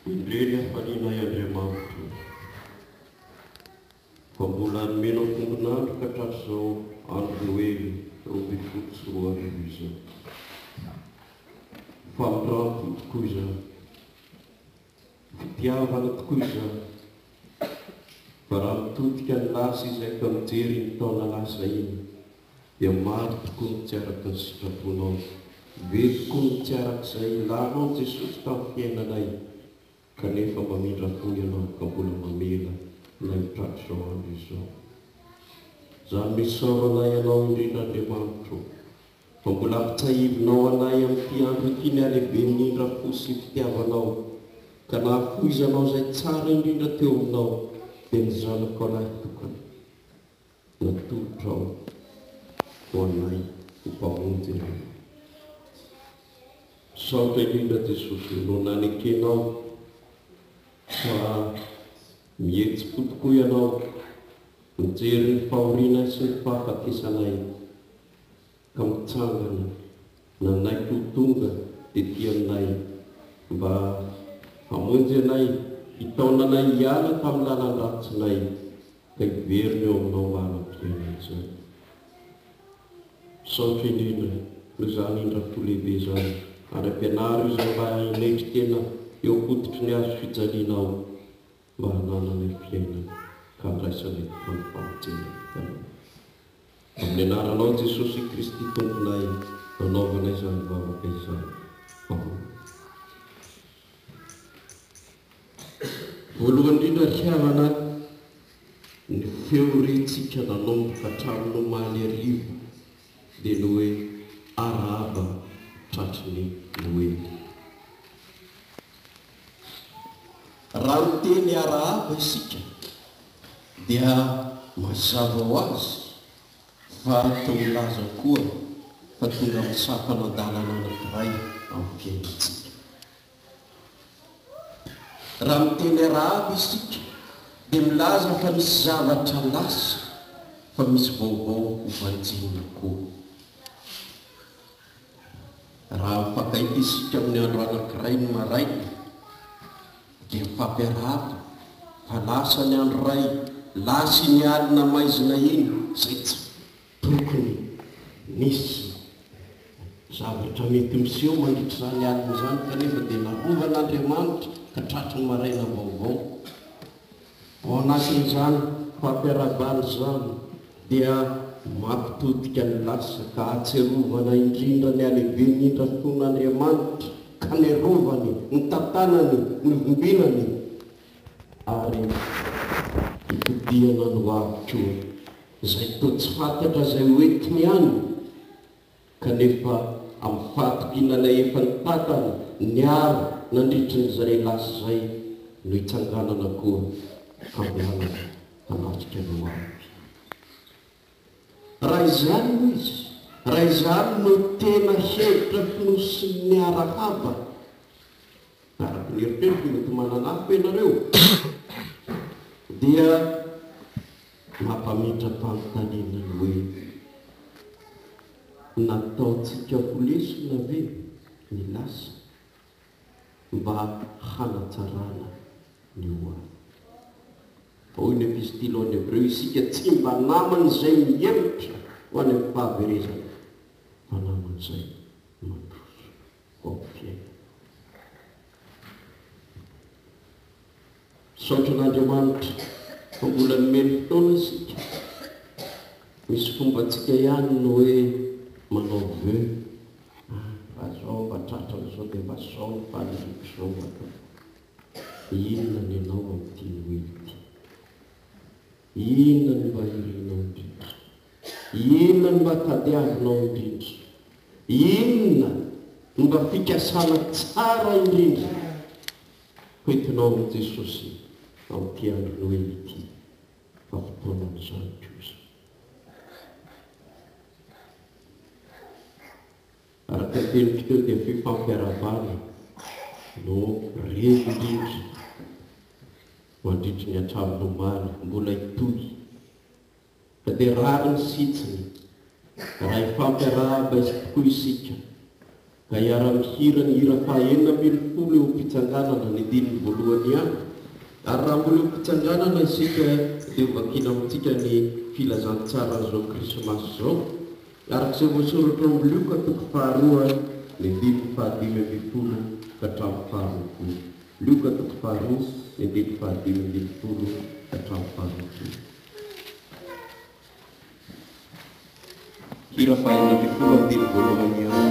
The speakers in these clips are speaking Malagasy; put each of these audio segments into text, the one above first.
indreny hafalinay Andriamanitra fa mbola nomena tombonandro ka hatratr'izao andro Noely 24 izao. Famindrampo tokoa izany, fitiavana tokoa izany, fa raha mitodika ny lasa izay ka mijery ny taona lasa iny dia maro tokoa ny tsy araka ny sitraponao, be tokoa ny tsy arak'izay ilanao Jesosy tamin'ny fiainanay, kanefa mamindra-pony ianao ka mbola mamela na hitratr'izao andro izao. Izany misaorana ianao indrindra Andriamanitra, fa mbola ampitsahivinao anay amin'ity andro ity ny alehibe indrindra fo sy fitiavanao, ka nahafoizanao izay tsara indrindra teo aminao dia ny zanako lahy tokana natolotra ao ho anay ho mpamonjy ianao. Saotra indrindra Jesosy no nanekenao fa mihetsy-po tokoa ianao mijery ny fahoriana sy ny fahafatesanay, ka mitsangana nanay totonga dia ty aminay mba hamonjy anay, hitaonanay hiala tamin'ny lalan-dratsinay, ka hiverina eo aminao maharam-piainana izany. Saotra indrindra no izany indra-po lehibe izany, ary ampianary izay mba inendry tena eo fototry ny azo fijalianao mba hanananay fiainana ka handraisanay amin'ny famonjena. Amin'ny anaranao Jesosy Kristy tomponay nanaovana izany vavaka izany. Amen. Voalohany indrindra rihavana ny feorentsika nanomboka hatramin'ny omaly arivo dia ny hoe arahaba tratry ny Noely. Raha miteny arahaba isika dia mazava ho azy fa tao laza koa fa tonga misapana dalana anankiray amin'ny fiainantsika. Raha miteny arahaba isika dia milaza fa misy zavatra lasa, fa misy vaovao hovanjina koa. Raha mifakaiky isika amin'ny andro anankiray ny maraina dia mifampiarahaba fa lasa ny andro ray, lasa ny alina maizina iny izay tsy tokony nisy zavatra mety miseho mandritra izany alina izany, kanefa dia narovan'Andriamanitra ka tratry ny maraina vaovao. Ao anatin'izany fampiarabana izany dia mampitodika ny lasa ka atserovana indrindra ny alehibe indrindra fon'Andriamanitra, ka ny rovany, ny tantanany, ny vombinany, ary hitodiana ny avy izay toa tsy fantatra izay hoentiny ihany, kanefa amin'ny fahatokynanay efa ny tatany ny aro nandritrin'izay lasa izay no hitsanganana koa kambiana hanatrika ny avy. Raha izany no izy, raha izany no tena hevitra finosiny arahaba, araky ny eritreritro mety mananafo ianareo, dia mampamindra-panontaniana ny hoe nataontsika ho lesona ve ny lasa mba hanatsarana ny hoany. Hoy ny epistily ho an'ny Hebreo, isika tsy mba naman'izay mihevitra ho any amin'ny fahaverezana, fa naman'izay mandroso ho amin'ny fiainana. Saotra n'Andriamanitra fa mbola nomeny fotoana isika, misy fomba antsika ihany no hoe manao veo, raha zao mba tratra n'izao dia mba sao ny faniriko izao mba inona ny ianao amin'ity Noely ity, inona ny mba hirinao indrindra, inona ny mba tadiavinao indrindra, inona ny mba fikasana tsara indrindra hoentinao amin'i Jesosy amin'ity andro Noely ity, fa fotoanan'izany kosa. Araka ny teniko teo dia fifampiarabana no revo indrindra mandritry ny hatramin'ny omaly mbola hitohy, ka dia rary ny sitsiny raha hifampiarahaba izy tokoa isika, ka iara-mihira ny hira fahaenina ambinifolo eo mpitsanganana ny dininy voalohany ihany. Ary raha mbola eo mpitsanganana isika dia vakina amintsika ny filazantsara an'izao krismasy izao. Arak'izay voasoratra amin'ny Luka toko faharoa ny dininy fahadimy ambinifolo ka hatramin'ny faharoapolo. Luka toko faharoa ny dininy fahadimy ambinifolo ka hatramin'ny faharoapolo. Hira fahaenina ambinifolo amin'ny dininy voalohany ihany.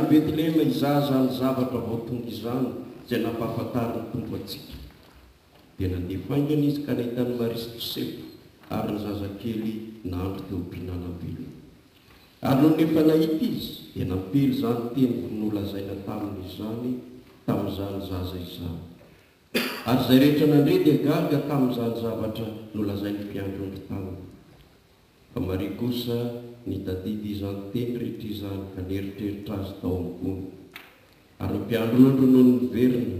Betlehema izaza ny zavatra voatonga izany izay nampahafantariny tompo atsika. Dia nandefa aingana izy ka nahitany Maria sy Josefa ary ny zazakely nandro teo am-pihinanam-belo. Ary no nefa nahita izy dia nampely izany teny nolazaina tamin'izany zaza izany. Ary izay rehetra nandre dia gaga tamin'izany zavatra nolazainy mpiandrondro taminy. Fa Maria kosa nitadidy izany teny rehetra izany ka nieritreritra azy tao amin'ny gony. Ary ny mpiandrondro no niverina.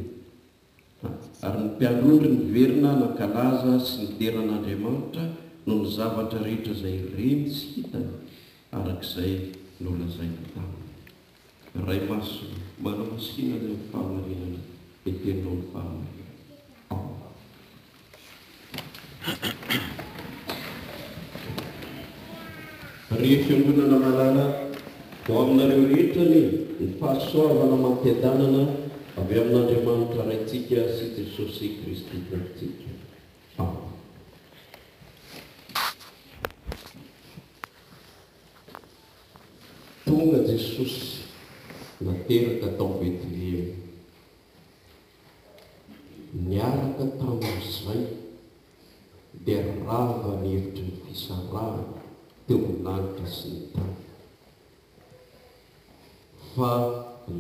Ary ny mpiandrondro niverina nankalaza sy niteran'Andriamanitra no ny zavatra rehetra izay reny sy hitany arak'izay nolazaina taminy. Ray maso manao masina ilay fahamarinana eteninao ny fahamarinana. Rehefa fiangonana malala ho aminareo rehetra ny fahasoavana mampiadanana avy amin'Andriamanitra raintsika sy Jesosy Kristy Tompontsika. Tonga Jesosy nateraka tao Betlehema, niaraka tamin'izay dia rava ny hevitry ny fisarahana teo amin'anitra sy ny tany. Fa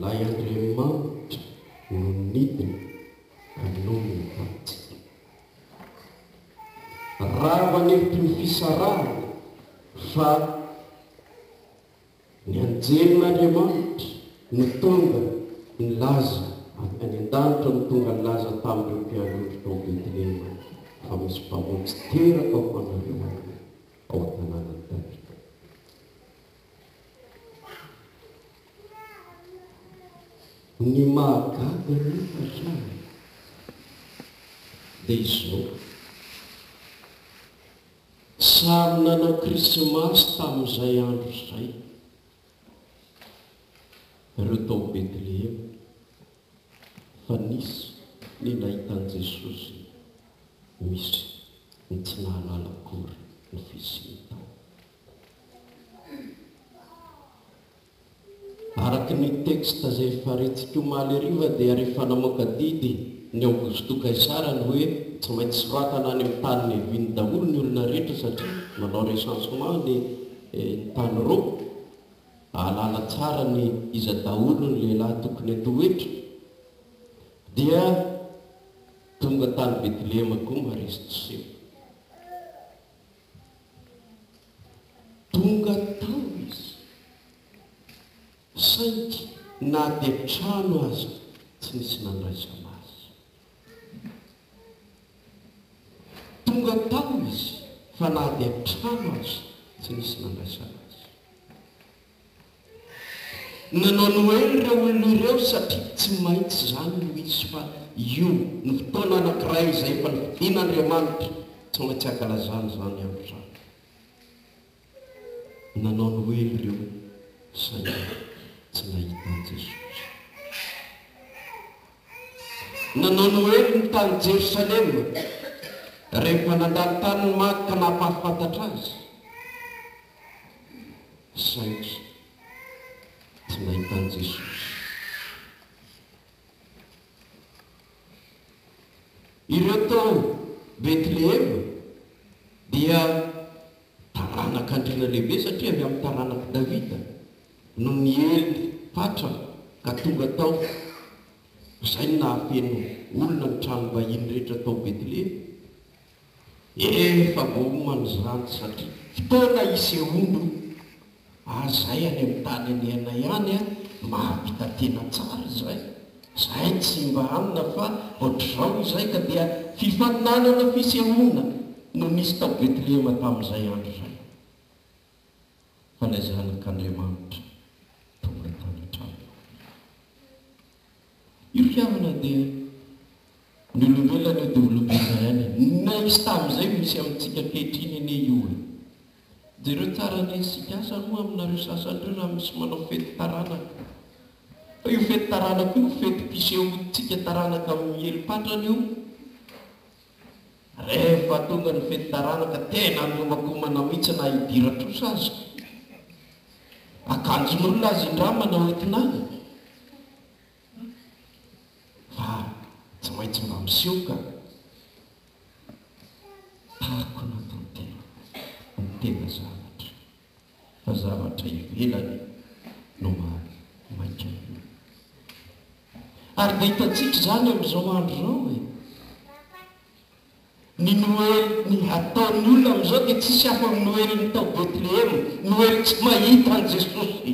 lay Andriamanitra no nidina ka nomy ny tatsika. Rava ny hevitry ny fisarahana fa ny anjelin'Andriamanitra no tonga nilaza any an-danitra no tonga nilaza tamin'ireo mpiandrondro tao Betlehema fa misy mpamonjy teraka ao anareo ao an-tanàna Davida. Ny mahagaga nefa zany dia izao, samy nanao krismasy tamin'izay andro izay ireo tao Betlehema, fa nisy ny nahitan'i Jesosy misy ny tsy nahalala akory ny fisiany tao. Araky ny teksta izay farentsika omaly hariva dia rehefa namoaka didy ny Augusto Kaisara ny hoe tsy maintsy soratana any amin'ny tany neviany daholo ny olona rehetra satria manao recensement ny tany roa, ahalala tsara ny iza daholo ny lehilahy tokony atoetra, dia tonga tany Betlehema koa Maria sy Josefa. Tonga tao izy, saingy na dia trano azy tsy nisy nandraisana azy. Tonga tao izy fa na dia trano azy tsy nisy nandraisana azy. Nanao Noely ireo olona ireo satria tsy maintsy zany no izy fa io ny fotoana anankiray izay efa nividin'Andriamanitra tsy maintsy ankalazany zany andro zany nanao ny hoe ireo saina tsy nahita an Jesosy. Nanao ny hoe ny tany Jerosalema rehefa nandalo tany ny maty ka nampahafantatra azy saingy tsy nahita an Jesosy. Ireo tao Betlehema dia taranak'andriana lehibe satria avy amin'ny taranaky Davida no niely patra ka tonga tao izay no nahafeno olona ny tranom-bahiny rehetra tao Betlehema. Efa voamany zany satria fotoana isehondo azay any amin'ny tany aniana ihany a mahavita tena tsara zay tsy mba amina fa ohatr'izao izay ka dia fifaninanana fisehoana no nisy tao Betlehema tamin'izay andro zay. Fa ilay zanak'Andriamanitra tonga tany an-trano. Io fiavana dia ny olombelona io dia olombelona ihany. Na izy tamin'izay misy amintsika kehitriny anie io e. Jereo tsara ny sika asa moa aminareo sasandreo raha misy manao fety taranaka. Fa io fety taranaka io fety mpisehoantsika taranaka amin'ny heli-patrana io. Rehefa tonga ny fety taranaka tena miomakomana mihitsy na hidira-trosa azy. Akanjon'olona azy indramana oentinany. Fa tsy maintsy mba miseho ka tahako natantena ny tena zavatra. Fa zavatra ivelany no mainka io. Ary dia hitantsika zany amin'izao andro zao e. Ny Noely ny ataon'ny olona amin'izao dia tsisy hafa amin'ny Noely ny tao Betlehema. Noely tsy mahita an Jesosy.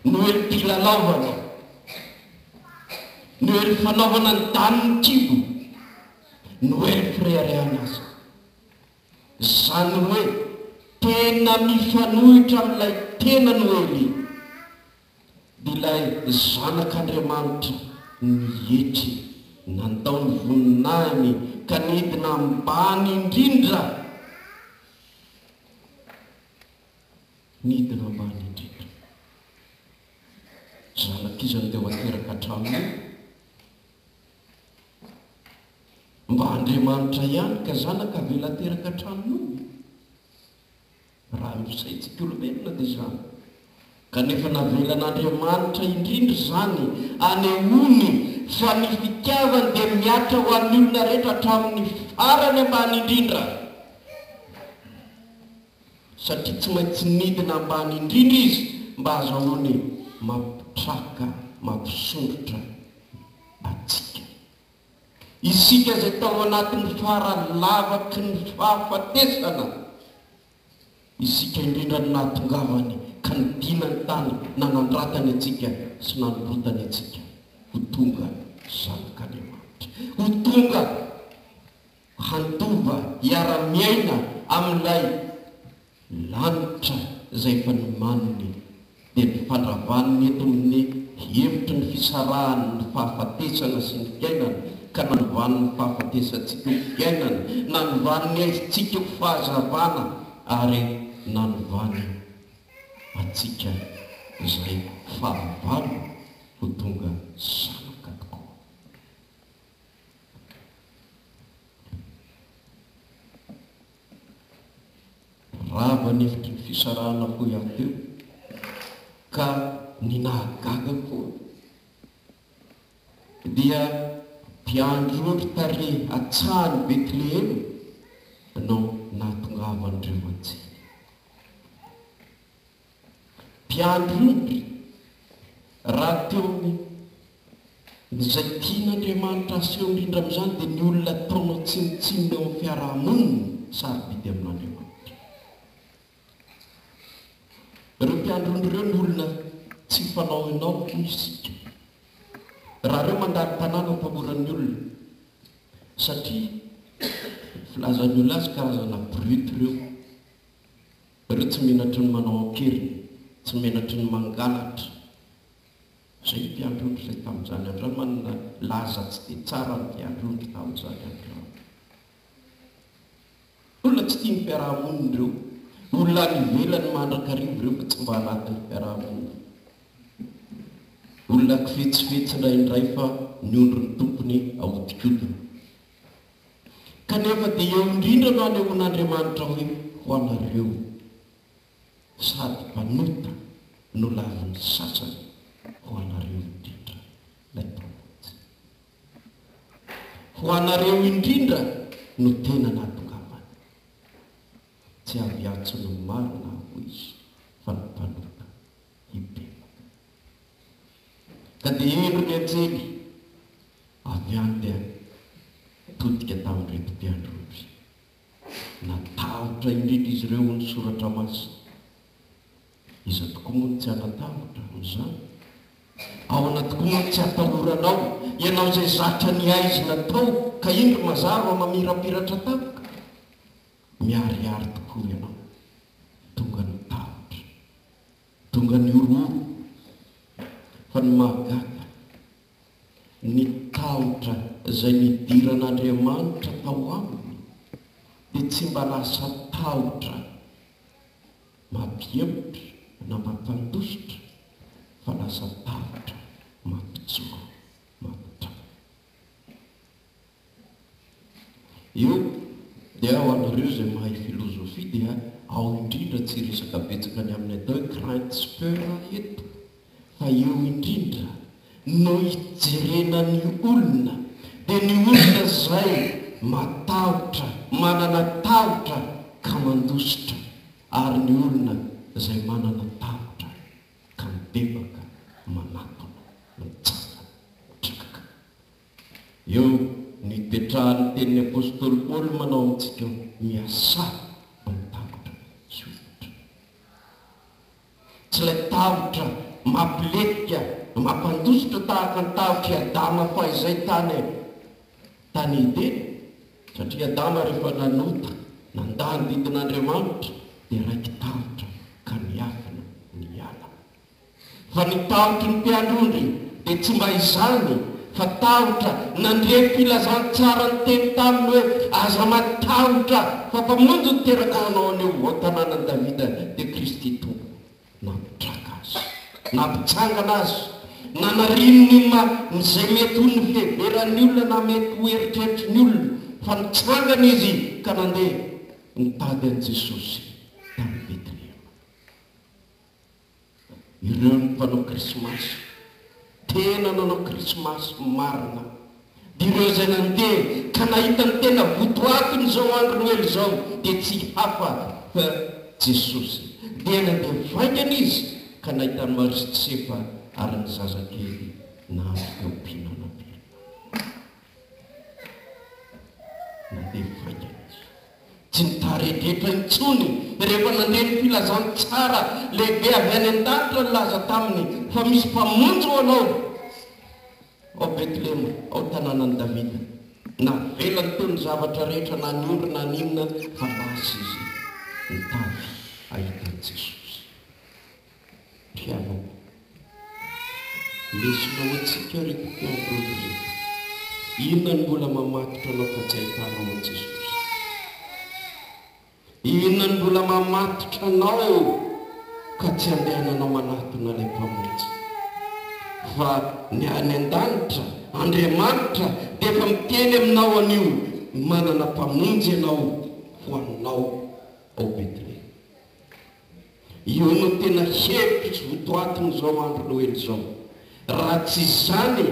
Noely mpilalàvana. Noely fanaovana ny tany ny kibo. Noely fireharehana azy. Zany hoe tena mifanohitra amin'ilay tena Noely. Dia ilay zanak'Andriamanitra nihetry nandao ny voninahiny ka nidina ambany indrindra. Nidina ambany indrindra. Zanak'izany dia wateraka hatramin'io. Mba Andriamanitra ihany ka zanaka avela teraka hatramin'io. Raha misaitsika olombelona dia zany. Kanefa navelan'Andriamanitra indrindra zany anehoany fa ny fitiavany dia miatra ho an'ny olona rehetra hatramin'ny farany ambany indrindra. Satria tsy maintsy nidina ambany indrindra izy mba azahoany mampitraka, mampisondrotra atsika. Isika izay tao anatin'ny faralavaky ny fahafatesana, isika indrindra no nahatongavany ka nidina ny tany nanandratany atsika sy nanorotany atsika ho tonga zanak'Andriamanitra, ho tonga handova hiara-miaina amin'ilay lanitra izay efa nomaniny dia ny fandravaniny eto amin'ny hevitry ny fisarahany ny fahafatesana sy ny fiainana ka nanovaniny ny fahafatesantsika ho fiainana, nanovaniny aitsika ho fahazavana ary nanovany atsika izay fahavalo ho tonga zanaka tokoa. Rava nefitry ny fisarahana koa ihany teo ka ny nahagaga koa dia mpiandro tare atsahany Betlehema no nahatongavandreo atsika. Mpiandro raha teo izay tian'Andriamanitra aseho indrindra amin'izany dia ny olona taonao tsinotsinona eo amin'ny fiarahamonina sarobidy amin'Andriamanitra. Ireo mpiandron'ireo ny olona tsy fanao ianao isika. Raha ireo mandalo tanàna mpamoran'ny olona satria filazan'ny olona azy karazana brut ireo tsy menatry ny manao akeriny, tsy menatry ny mangalatra zay mpiandrondro zay tamin'izany andro manana laza tsy dia tsara ny mpiandrondro tamin'izany andro olona tsy tia ny mpiarahamonina ireo olona ny velany mandrakarivo ireo fa tsy mba anatin'ny mpiarahamonina olona kifetsifetsina indray fa ny ondro ny tompony ahodikodina kanefa dia eo indrindra no anehoan'Andriamanitra hoe ho anareo sady mpanota no lavin'ny sasany ho anareo indrindra ilay mpanaty ho anareo indrindra no tena natongavany tsy avy atsony marina ho izy fa ny mpanota hibebaka ka dia elo ny anjely avy any dia todika tamin'ireto mpiandrondry natahotra indrindra izy ireo ny soratra masina iza tokoa moa tsy anatahotra n'izany ao anatokoa moa tsy ataloranao ianao izay zatra ny aizy natao ka indro mazava mamirapiratra tapoka miariary tokoa ianao tonga ny tahotra tonga ny ororo fa ny mahagaga ny tahotra izay nidiran'Andriamanitra tao aminy dia tsy mba lasa tahotra mampihemotra na mampandositra fa lasa tahotra mampitsoro mampitrano io dia ao anareo izay mahay filozofia dia ao indrindra tsy resaka betsaka ny amin'ny atao hoe crainte speur eto fa eo indrindra no hijerenany olona dia ny olona izay matahotra manana tahotra ka mandositra ary ny olona izay manana tahotra ka mibebaka manatona mitsanga trakaka eo nipetrahany tenin'ny apôstôly Paoly manao amintsika miasa amin'ny tahotra sotra tsy ilay tahotra mampiletika mampandositra tahaka ny tahotra Adama fahizay tany Edena satria Adama rehefa nanota nandany didin'Andriamanitra dia raiky tahotra ka niafina ny ala fa ny tahotra ny mpiandrondry dia tsy mba izany fa tahotra nandre filazantsara ny teny taminy hoe aza matahotra fa mpamonjy ny teraka anao aneo ao tanànan Davida dia Kristy tompo nampitraka azy nampitsangana azy nanarinony izay mety ho ny fiheveran'ny olona na mety ho eritreritry ny olona fa nitsangana izy ka nandeha nitady an' Jesosy tamin'ny Betlehema ireo ny mpanao krismasy tena nanao krismasy marina dia ireo izay nandeha ka nahita ny tena votoatony izao andro noely izao dia tsy hafa fa Jesosy dia nandeha vaingana izy ka nahita ny Marisefa ary ny zazakely na ampiompiana birina nandeha vaingana izy tsy nitaredretra intsony rehefa nandeha ny filazantsara lehibe avy any an-danitra ny laza taminy fa misy mpamonjy ho anao ao Betlehema ao tanànan'i Davida na velany teo ny zavatra rehetra na ny ondry na ninona fa lasa izy nitavy ahitany Jesosy pianao lesinao antsika reto mpiandrondro reto inona ny mbola mamatotra anao ka tsy ahitanao an' Jesosy inona ny mbola mamatotra anao ka tsy andehananao manatona ilay mpamonjy fa ny any an-danitra Andriamanitra dia efa miteny aminao anio manana mpamonjy ianao ho anao ao Betlehema io no tena hevitry sy votoatiny izao andro noely izao raha tsy izany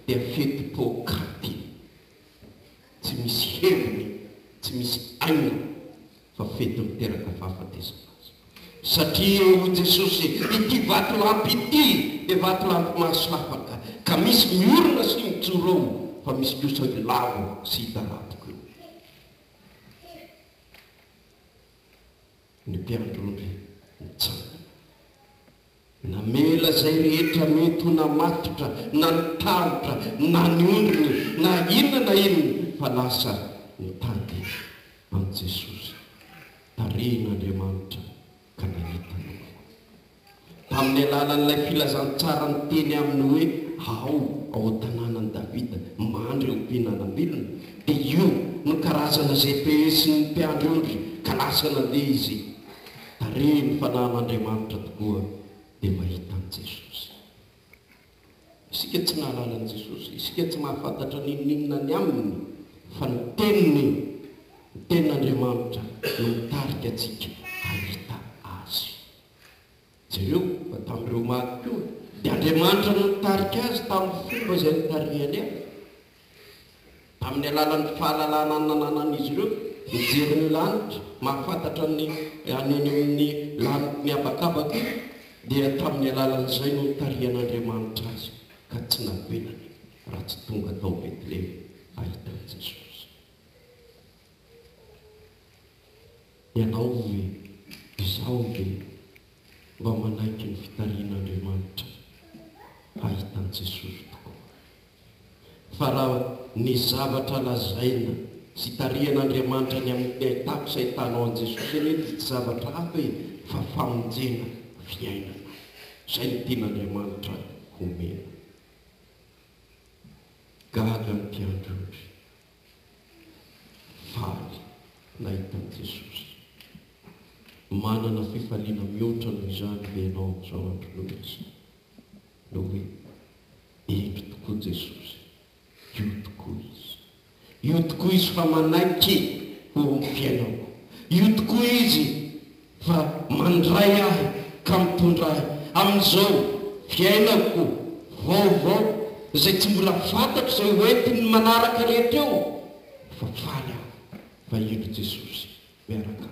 dia fety-pokaty tsy misy heviny tsy misy aina fa fety miteraka fahafatesana azy satria eo Jesosy ity vatolampy ity dia vatolampy mahasafaka ka misy miorona sy mijoro fa misy kosa ilavo sy hitarapoko eo ny mpiandrondry nitsangana namela zay rehetra mety ho namatotra na nitahotra na ny ondriny na inona na inona fa lasa nitady am' Jesosy tarehin'Andriamanitra ka nahitana tamin'ny amin'ny alalan'ilay filazantsara ny teny amin'ny hoe ao tanànany Davida mandry eo mpihinanam-bilona, dia io no karazana GPS ny mpiandry ka lasa nandeha izy tare ny fanahin'Andriamanitra tokoa dia mahita an' Jesosy. Isika tsy nahalala an' Jesosy, isika tsy mahafantatra ninona ny aminy, fa ny tenin'Andriamanitra no mitarika antsika ahita azy. Jereo fa tamin'ireo maty koa dia Andriamanitra no mitarika azy tamin'ny fomba izay nitarihany azy, tamin'ny alalan'ny fahalalana nananan'izy ireo mijery ny lanitra, mahafantatra ny any amin'ny lanitra habakabaka, dia tamin'ny alalan'izay no mitarihan'Andriamanitra azy ka tsy navelany raha tsy tonga tao Betlehema ahita an' Jesosy. Ianao ve, izaho ve mba manaiky ny fitarihan'Andriamanitra ahita an' Jesosy tokoa? Fa raha ny zavatra lazaina sy tarihan'Andriamanitra ny amin'ny etapy izay hitanao an' Jesosy eny tsy zavatra hafa fa famonjena fiainana. Izay ny tian'Andriamanitra homena. Gaga ny mpiandry, faly nahita an' Jesosy. Manana fifaliana mihoatra noho izany ve ianao amin'izao andro izy no hoe endry tokoa Jesosy, io tokoa izy, io tokoa izy fa manaiky ho amin'ny fiainako, io tokoa izy fa mandray ahy ka mitondra ahy amin'izao fiainako vaovao izay tsy mbola fantatro izay hoentiny manaraka rehetra eo, fa faly aho fa indro Jesosy miaraka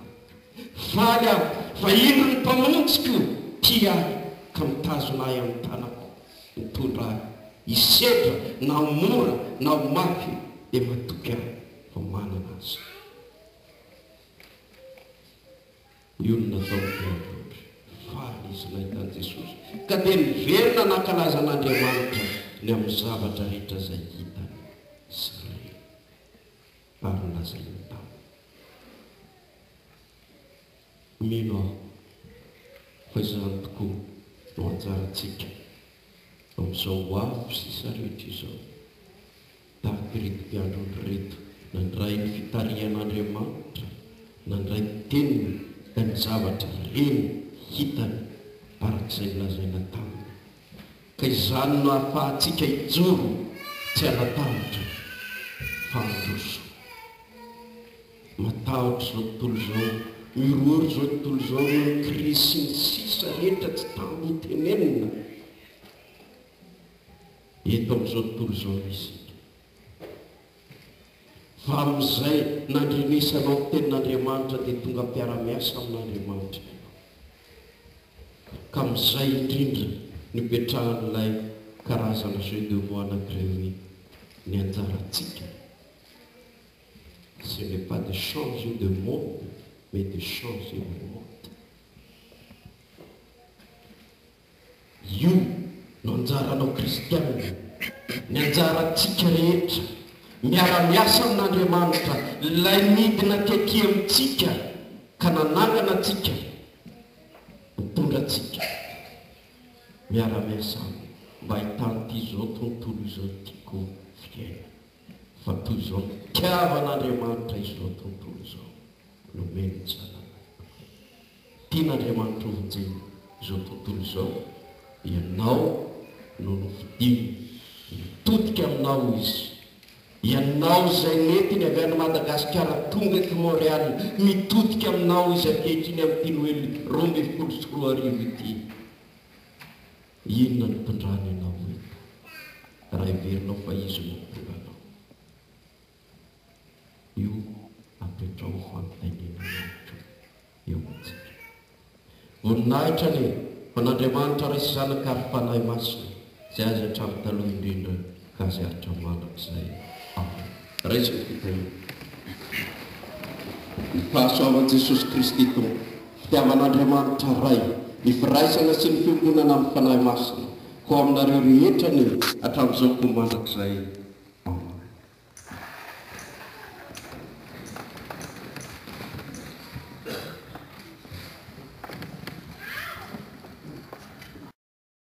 faly aho fa indro ny mpamonjiko tia ahy ka mitazona ahy amin'ny tanako, mitondra ahy isedra na mora na mafy dia matoky ahy fa manana azy. Io no natao mpiandry, faly izy nahita an' Jesosy ka dia niverina nankalazan'Andriamanitra ny amin'ny zavatra rehetra izay hitany sy reny ary nolazainy taminy. Mino aho fa izany tokoa no anjarantsika amin'izao avo sisa rehetra izao, tahaka ireto mpiandro reto nandray ny fitarihan'Andriamanitra, nandray ny teniny da ny zavatra reny hitany arak'izay nolazaina taminy, ka izany no ahafahantsika hijoro tsy hanatahatra fa handroso. Matahotra izao tontolo izao, mirory izao tontolo izao no krisy ny sisa rehetra tsy tambo tenenina eto amin'izao tontolo izao isika. Fa amin'izay nandrenesanao tenin'Andriamanitra dia tonga mpiara-miasa amin'Andriamanitra, ka amin'izay indrindra nipetrahan'ilay karazana jeu de mots anankiray hoe ny anjarantsika ce n'est pas de changer de monde mais de changer le monde. Io no anjaranao kristianina, ny anjarantsika rehetra miara-miasa amin'Andriamanitra, ilay midina tetỳ amintsika ka nanangana antsika, mitondra antsika miara-miasa mba hitan'ity izao tontolo izao tiako fiaina, fa toy izao mitiavan'Andriamanitra izao tontolo izao nomeny ny zanany. Tian'Andriamanitra ovonjena izao tontolo izao, ianao no novidiny mitodika aminao izy, ianao izay netiny avy any Madagasikara tonga eto Montréal mitodika aminao izy ankehitriny amin'ity Noely 2024 ity. Inona no tondrany ianao eto raha heverinao fa izy no mitondra anao? Io apetrao fanontaniana eo amintsika. Voninahitra ane fa n'Andriamanitra raisy zanaka ary fanahy masina izay azy hatramin'ny taloha indrindra ka azy aritra mandrak'izay raisy ny fitahina. Ny fahasoavan'i Jesosy Kristy tompo, fitiavan'Andriamanitra ray, ny firaisana sy ny fiambonana amin'ny fanahy masina ho aminareo rehetra ny hatramin'izao koa mandrak'izay.